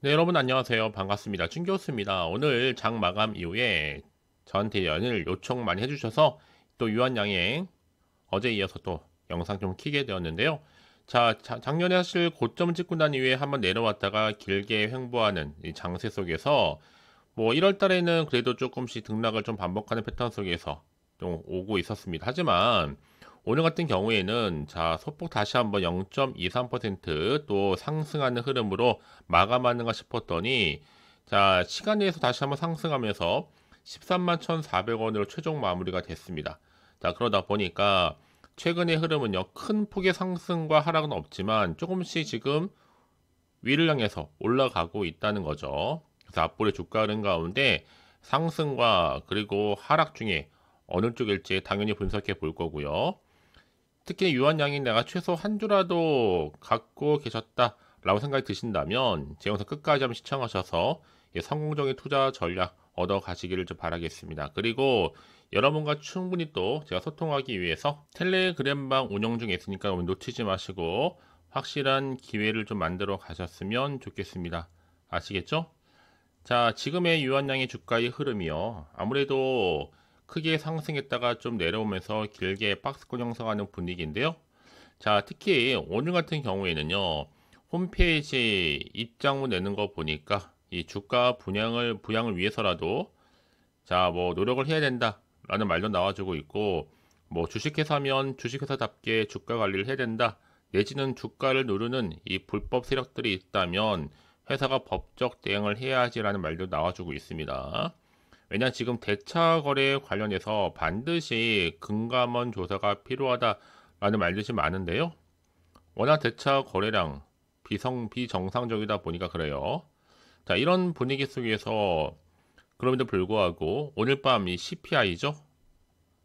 네, 여러분 안녕하세요. 반갑습니다. 춘교수입니다. 오늘 장 마감 이후에 저한테 연을 요청 많이 해주셔서 또 유한양행 어제 이어서 또 영상 좀 키게 되었는데요. 자, 작년에 사실 고점 찍고 난 이후에 한번 내려왔다가 길게 횡보하는 이 장세 속에서 뭐 1월 달에는 그래도 조금씩 등락을 좀 반복하는 패턴 속에서 좀 오고 있었습니다. 하지만 오늘 같은 경우에는 자, 소폭 다시 한번 0.23%또 상승하는 흐름으로 마감하는가 싶었더니 자, 시간 내에서 다시 한번 상승하면서 13만 1,400원으로 최종 마무리가 됐습니다. 자, 그러다 보니까 최근의 흐름은요, 큰 폭의 상승과 하락은 없지만 조금씩 지금 위를 향해서 올라가고 있다는 거죠. 그래서 앞으로의 주가 흐름 가운데 상승과 그리고 하락 중에 어느 쪽일지 당연히 분석해 볼 거고요. 특히 유한양이 내가 최소 한 주라도 갖고 계셨다라고 생각이 드신다면 제 영상 끝까지 한번 시청하셔서 성공적인 투자 전략 얻어 가시기를 좀 바라겠습니다. 그리고 여러분과 충분히 또 제가 소통하기 위해서 텔레그램방 운영 중에 있으니까 놓치지 마시고 확실한 기회를 좀 만들어 가셨으면 좋겠습니다. 아시겠죠? 자, 지금의 유한양의 주가의 흐름이요. 아무래도 크게 상승했다가 좀 내려오면서 길게 박스권 형성하는 분위기인데요. 자, 특히 오늘 같은 경우에는요. 홈페이지 입장문 내는 거 보니까 이 주가 부양을 위해서라도 자, 뭐 노력을 해야 된다라는 말도 나와주고 있고 뭐 주식회사 하면 주식회사답게 주가 관리를 해야 된다. 내지는 주가를 누르는 이 불법 세력들이 있다면 회사가 법적 대응을 해야지라는 말도 나와주고 있습니다. 왜냐 지금 대차 거래 관련해서 반드시 금감원 조사가 필요하다라는 말들이 많은데요. 워낙 대차 거래량 비정상적이다 보니까 그래요. 자, 이런 분위기 속에서 그럼에도 불구하고 오늘 밤 이 CPI죠.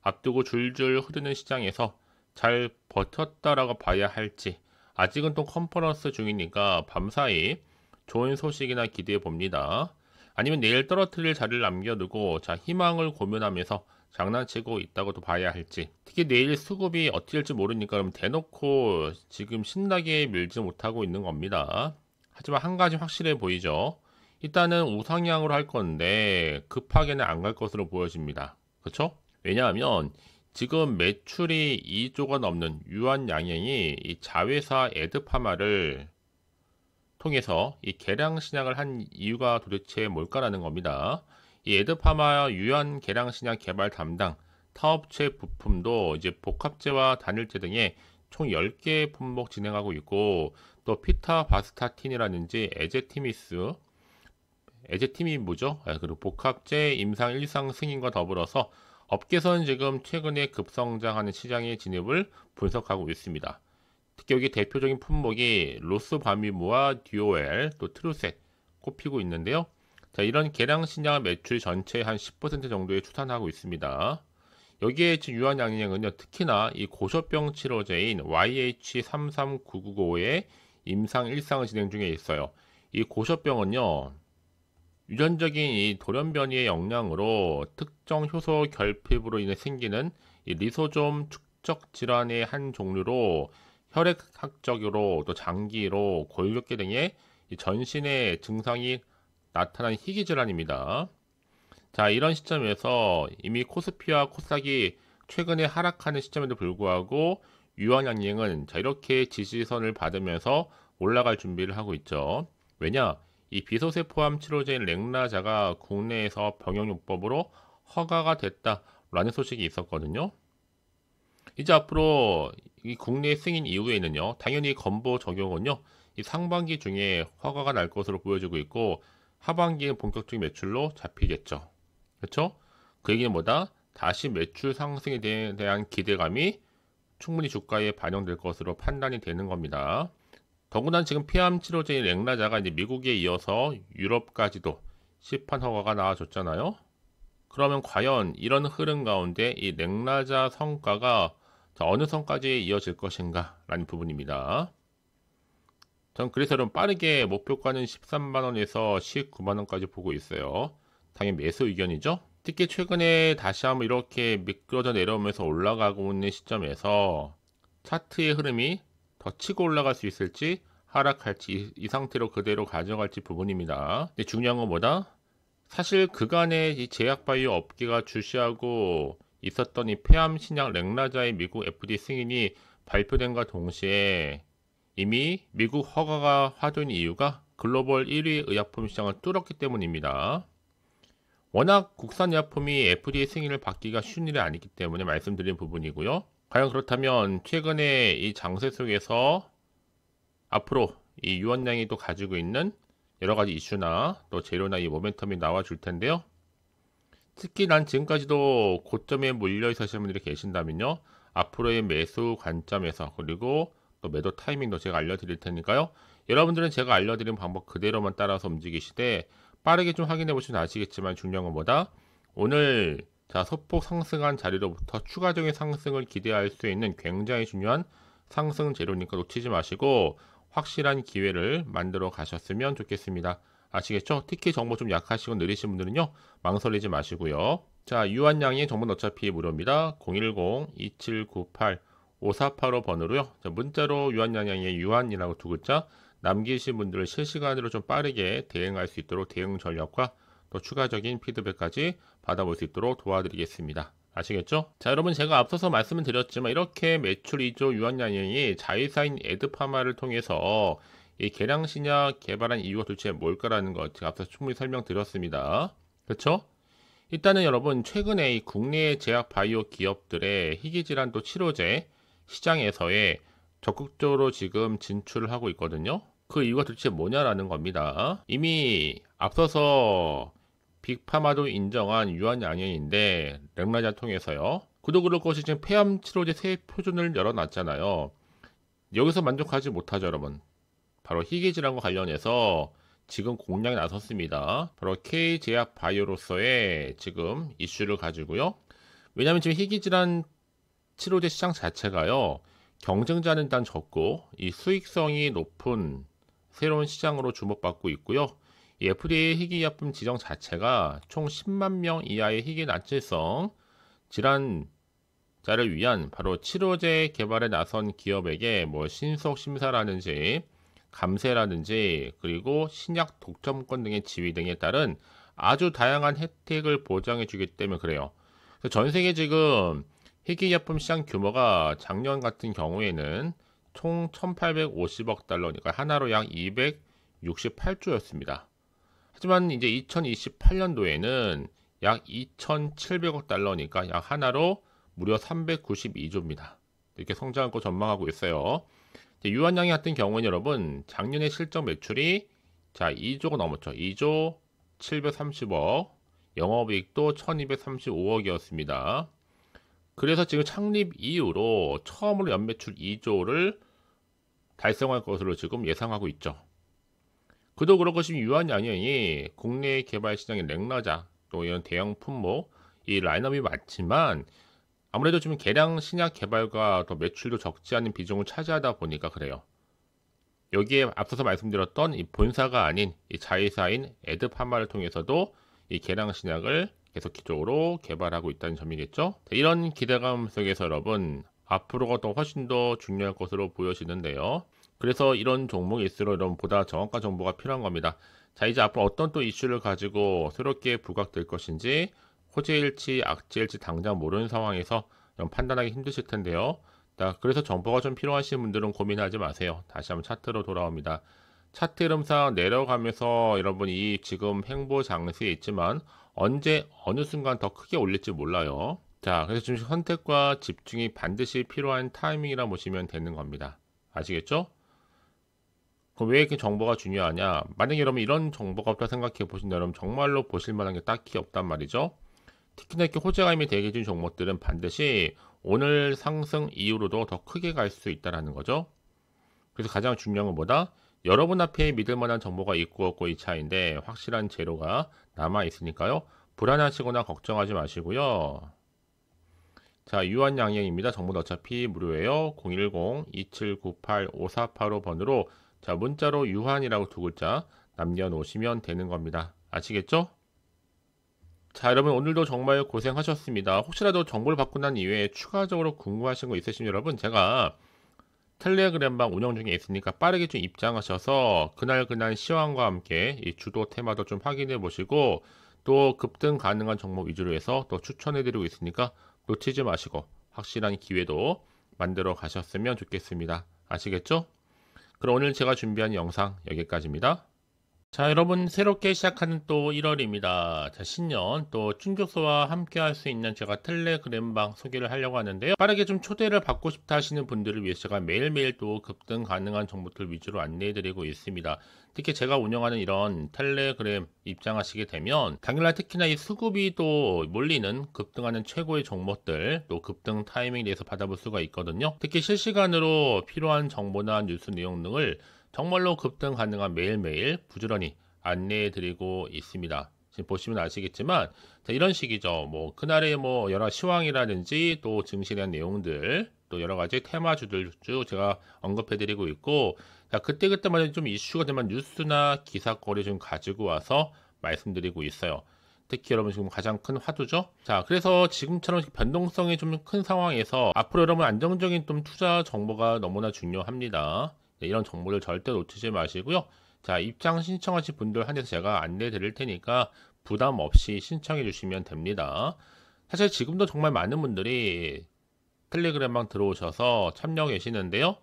앞두고 줄줄 흐르는 시장에서 잘 버텼다라고 봐야 할지 아직은 또 컨퍼런스 중이니까 밤사이 좋은 소식이나 기대해 봅니다. 아니면 내일 떨어뜨릴 자리를 남겨두고 자 희망을 고민하면서 장난치고 있다고도 봐야 할지 특히 내일 수급이 어떻게 될지 모르니까 그럼 대놓고 지금 신나게 밀지 못하고 있는 겁니다. 하지만 한 가지 확실해 보이죠. 일단은 우상향으로 할 건데 급하게는 안 갈 것으로 보여집니다. 그렇죠? 왜냐하면 지금 매출이 2조가 넘는 유한양행이 이 자회사 에드파마를 통해서 이 계량 신약을 한 이유가 도대체 뭘까라는 겁니다. 이 에드파마 유한 계량 신약 개발 담당 타업체 부품도 이제 복합제와 단일제 등의 총 10개 품목 진행하고 있고 또 피타바스타틴이라든지 에제티미 뭐죠? 그리고 복합제 임상 일상 승인과 더불어서 업계선 지금 최근에 급성장하는 시장의 진입을 분석하고 있습니다. 특히 여기 대표적인 품목이 로스바미무와 듀오엘, 또 트루셋 꼽히고 있는데요. 자, 이런 계량 신약 매출 전체의 한 10% 정도에 추산하고 있습니다. 여기에 지금 유한양행은요, 특히나 이 고소병 치료제인 YH33995의 임상 1상을 진행 중에 있어요. 이 고소병은요, 유전적인 이 돌연변이의 영향으로 특정 효소 결핍으로 인해 생기는 이 리소좀 축적 질환의 한 종류로 혈액학적으로 또 장기로 골격계 등의 이 전신의 증상이 나타난 희귀 질환입니다. 자, 이런 시점에서 이미 코스피와 코스닥이 최근에 하락하는 시점에도 불구하고 유한양행은 자, 이렇게 지지선을 받으면서 올라갈 준비를 하고 있죠. 왜냐? 이 비소세 포함 치료제인 렉나자가 국내에서 병용요법으로 허가가 됐다라는 소식이 있었거든요. 이제 앞으로 이 국내 승인 이후에는요, 당연히 건보 적용은요, 이 상반기 중에 허가가 날 것으로 보여지고 있고, 하반기에 본격적인 매출로 잡히겠죠. 그렇죠? 그 얘기는 뭐다? 다시 매출 상승에 대한 기대감이 충분히 주가에 반영될 것으로 판단이 되는 겁니다. 더구나 지금 폐암 치료제인 렉나자가 이제 미국에 이어서 유럽까지도 시판 허가가 나와줬잖아요. 그러면 과연 이런 흐름 가운데 이 렉나자 성과가 어느 선까지 이어질 것인가 라는 부분입니다. 전 그래서 좀 빠르게 목표가는 13만원에서 19만원까지 보고 있어요. 당연히 매수 의견이죠. 특히 최근에 다시 한번 이렇게 미끄러져 내려오면서 올라가고 있는 시점에서 차트의 흐름이 더 치고 올라갈 수 있을지 하락할지 이 상태로 그대로 가져갈지 부분입니다. 근데 중요한 건 뭐다? 사실 그간의 이 제약바이오 업계가 주시하고 있었던 이 폐암 신약 렉나자의 미국 FDA 승인이 발표된과 동시에 이미 미국 허가가 화두인 이유가 글로벌 1위 의약품 시장을 뚫었기 때문입니다. 워낙 국산 의약품이 FDA 승인을 받기가 쉬운 일이 아니기 때문에 말씀드린 부분이고요. 과연 그렇다면 최근에 이 장세 속에서 앞으로 이 유한양이 또 가지고 있는 여러 가지 이슈나 또 재료나 이 모멘텀이 나와 줄 텐데요. 특히 난 지금까지도 고점에 몰려 있으신 분들이 계신다면요. 앞으로의 매수 관점에서 그리고 또 매도 타이밍도 제가 알려드릴 테니까요. 여러분들은 제가 알려드린 방법 그대로만 따라서 움직이시되 빠르게 좀 확인해 보시면 아시겠지만 중요한 것보다 오늘 자 소폭 상승한 자리로부터 추가적인 상승을 기대할 수 있는 굉장히 중요한 상승 재료니까 놓치지 마시고 확실한 기회를 만들어 가셨으면 좋겠습니다. 아시겠죠? 특히 정보 좀 약하시고 느리신 분들은요 망설이지 마시고요. 자, 유한양의 정보는 어차피 무료입니다. 010-2798-5485번으로요. 자, 문자로 유한양의 유한이라고 두 글자 남기신 분들을 실시간으로 좀 빠르게 대응할 수 있도록 대응 전략과 또 추가적인 피드백까지 받아볼 수 있도록 도와드리겠습니다. 아시겠죠? 자, 여러분 제가 앞서서 말씀을 드렸지만 이렇게 매출 2조 유한양이 자회사인 에드파마를 통해서 이 계량신약 개발한 이유가 도대체 뭘까라는 것 제가 앞서 충분히 설명드렸습니다. 그렇죠? 일단은 여러분 최근에 이 국내 제약 바이오 기업들의 희귀질환 또 치료제 시장에서의 적극적으로 지금 진출을 하고 있거든요. 그 이유가 도대체 뭐냐라는 겁니다. 이미 앞서서 빅파마도 인정한 유한양행인데 렉나자 통해서요. 그도 그럴 것이 지금 폐암 치료제 새 표준을 열어놨잖아요. 여기서 만족하지 못하죠, 여러분. 바로 희귀질환과 관련해서 지금 공략에 나섰습니다. 바로 K제약 바이오로서의 지금 이슈를 가지고요. 왜냐하면 지금 희귀질환 치료제 시장 자체가요. 경쟁자는 일단 적고 이 수익성이 높은 새로운 시장으로 주목받고 있고요. 이 FDA 희귀약품 지정 자체가 총 10만 명 이하의 희귀 난치성 질환자를 위한 바로 치료제 개발에 나선 기업에게 뭐 신속 심사라든지 감세라든지 그리고 신약 독점권 등의 지위 등에 따른 아주 다양한 혜택을 보장해 주기 때문에 그래요. 전 세계 지금 희귀약품 시장 규모가 작년 같은 경우에는 총 1850억 달러니까 하나로 약 268조였습니다. 하지만 이제 2028년도에는 약 2,700억 달러니까 약 하나로 무려 392조입니다. 이렇게 성장할 거 전망하고 있어요. 유한양이 같은 경우는 여러분 작년에 실적 매출이 자 2조가 넘었죠. 2조 730억, 영업이익도 1235억이었습니다. 그래서 지금 창립 이후로 처음으로 연매출 2조를 달성할 것으로 지금 예상하고 있죠. 그도 그렇고 지금 유한양행이 국내 개발 시장의 렉나자 또 이런 대형 품목 이 라인업이 많지만 아무래도 지금 계량 신약 개발과 또 매출도 적지 않은 비중을 차지하다 보니까 그래요. 여기에 앞서서 말씀드렸던 이 본사가 아닌 이 자회사인 에드파마를 통해서도 이 계량 신약을 계속적으로 개발하고 있다는 점이겠죠. 이런 기대감 속에서 여러분 앞으로가 더 훨씬 더 중요할 것으로 보여지는데요. 그래서 이런 종목일수록 여러분 보다 정확한 정보가 필요한 겁니다. 자, 이제 앞으로 어떤 또 이슈를 가지고 새롭게 부각될 것인지 호재일지 악재일지 당장 모르는 상황에서 판단하기 힘드실 텐데요. 자, 그래서 정보가 좀 필요하신 분들은 고민하지 마세요. 다시 한번 차트로 돌아옵니다. 차트 흐름상 내려가면서 여러분이 지금 횡보 장세에 있지만 언제 어느 순간 더 크게 올릴지 몰라요. 자, 그래서 지금 선택과 집중이 반드시 필요한 타이밍이라 보시면 되는 겁니다. 아시겠죠? 그럼 왜 이렇게 정보가 중요하냐? 만약에 여러분 이런 정보가 없다 생각해 보신다 여러분 정말로 보실 만한 게 딱히 없단 말이죠. 특히나 이렇게 호재감이 대기준 종목들은 반드시 오늘 상승 이후로도 더 크게 갈 수 있다는 거죠. 그래서 가장 중요한 건 뭐다? 여러분 앞에 믿을 만한 정보가 있고 없고 이 차이인데 확실한 재료가 남아 있으니까요. 불안하시거나 걱정하지 마시고요. 자, 유한양행입니다. 정보는 어차피 무료예요. 010-2798-5485번으로 자, 문자로 유한이라고 두 글자 남겨놓으시면 되는 겁니다. 아시겠죠? 자, 여러분 오늘도 정말 고생하셨습니다. 혹시라도 정보를 받고 난 이후에 추가적으로 궁금하신 거 있으시면 여러분 제가 텔레그램방 운영 중에 있으니까 빠르게 좀 입장하셔서 그날 시황과 함께 이 주도 테마도 좀 확인해 보시고 또 급등 가능한 종목 위주로 해서 또 추천해 드리고 있으니까 놓치지 마시고 확실한 기회도 만들어 가셨으면 좋겠습니다. 아시겠죠? 그럼 오늘 제가 준비한 영상 여기까지입니다. 자, 여러분 새롭게 시작하는 또 1월입니다. 자, 신년 또 춘교수와 함께 할 수 있는 제가 텔레그램방 소개를 하려고 하는데요. 빠르게 좀 초대를 받고 싶다 하시는 분들을 위해서 제가 매일매일 또 급등 가능한 정보들 위주로 안내해 드리고 있습니다. 특히 제가 운영하는 이런 텔레그램 입장하시게 되면 당일날 특히나 이 수급이 또 몰리는 급등하는 최고의 종목들 또 급등 타이밍에 대해서 받아볼 수가 있거든요. 특히 실시간으로 필요한 정보나 뉴스 내용 등을 정말로 급등 가능한 매일매일 부지런히 안내해 드리고 있습니다. 지금 보시면 아시겠지만 자, 이런 식이죠. 뭐 그날의 뭐 여러 시황이라든지 또 증시에 대한 내용들 또 여러 가지 테마주들 쭉 제가 언급해 드리고 있고 자, 그때그때마다 좀 이슈가 되면 뉴스나 기사거리 좀 가지고 와서 말씀드리고 있어요. 특히 여러분 지금 가장 큰 화두죠. 자, 그래서 지금처럼 변동성이 좀 큰 상황에서 앞으로 여러분 안정적인 좀 투자 정보가 너무나 중요합니다. 네, 이런 정보를 절대 놓치지 마시고요. 자, 입장 신청하신 분들 한해서 제가 안내 드릴 테니까 부담 없이 신청해 주시면 됩니다. 사실 지금도 정말 많은 분들이 텔레그램방 들어오셔서 참여 계시는데요.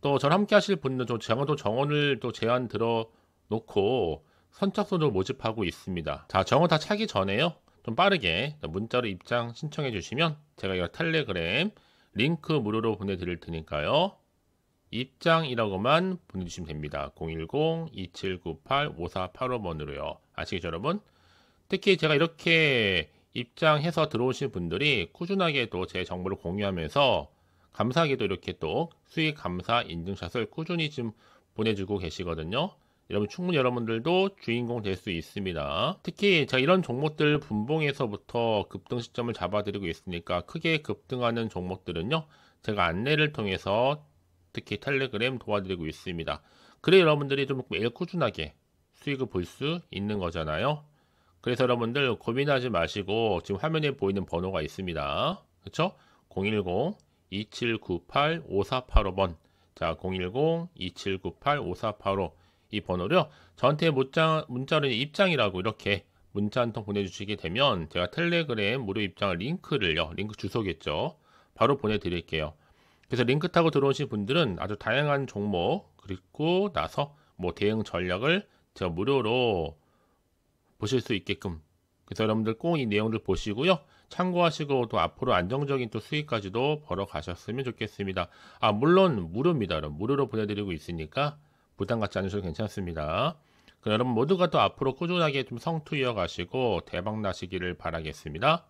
또 저랑 함께 하실 분들 제가 또 정원을 또 제안 들어 놓고 선착순을 모집하고 있습니다. 자, 정원 다 차기 전에요. 좀 빠르게 문자로 입장 신청해 주시면 제가 이 텔레그램 링크 무료로 보내드릴 테니까요. 입장이라고만 보내주시면 됩니다. 010-2798-5485번으로요. 아시겠죠, 여러분? 특히 제가 이렇게 입장해서 들어오신 분들이 꾸준하게 또 제 정보를 공유하면서 감사하게도 이렇게 또 수익 감사 인증샷을 꾸준히 지금 보내주고 계시거든요. 여러분 충분히 여러분들도 주인공 될 수 있습니다. 특히 제가 이런 종목들 분봉에서부터 급등 시점을 잡아드리고 있으니까 크게 급등하는 종목들은요. 제가 안내를 통해서 특히 텔레그램 도와드리고 있습니다. 그래 여러분들이 좀 매일 꾸준하게 수익을 볼 수 있는 거잖아요. 그래서 여러분들 고민하지 마시고 지금 화면에 보이는 번호가 있습니다. 그렇죠? 010-2798-5485번 자 010-2798-5485 이 번호요. 저한테 문자로 입장이라고 이렇게 문자 한 통 보내주시게 되면 제가 텔레그램 무료 입장을 링크 주소겠죠. 바로 보내드릴게요. 그래서 링크 타고 들어오신 분들은 아주 다양한 종목 그리고 나서 뭐 대응 전략을 제가 무료로 보실 수 있게끔 그래서 여러분들 꼭 이 내용들 보시고요. 참고하시고 또 앞으로 안정적인 또 수익까지도 벌어 가셨으면 좋겠습니다. 아 물론 무료입니다. 여러분. 무료로 보내드리고 있으니까 부담 갖지 않으셔도 괜찮습니다. 그럼 여러분 모두가 또 앞으로 꾸준하게 좀 성투 이어가시고 대박 나시기를 바라겠습니다.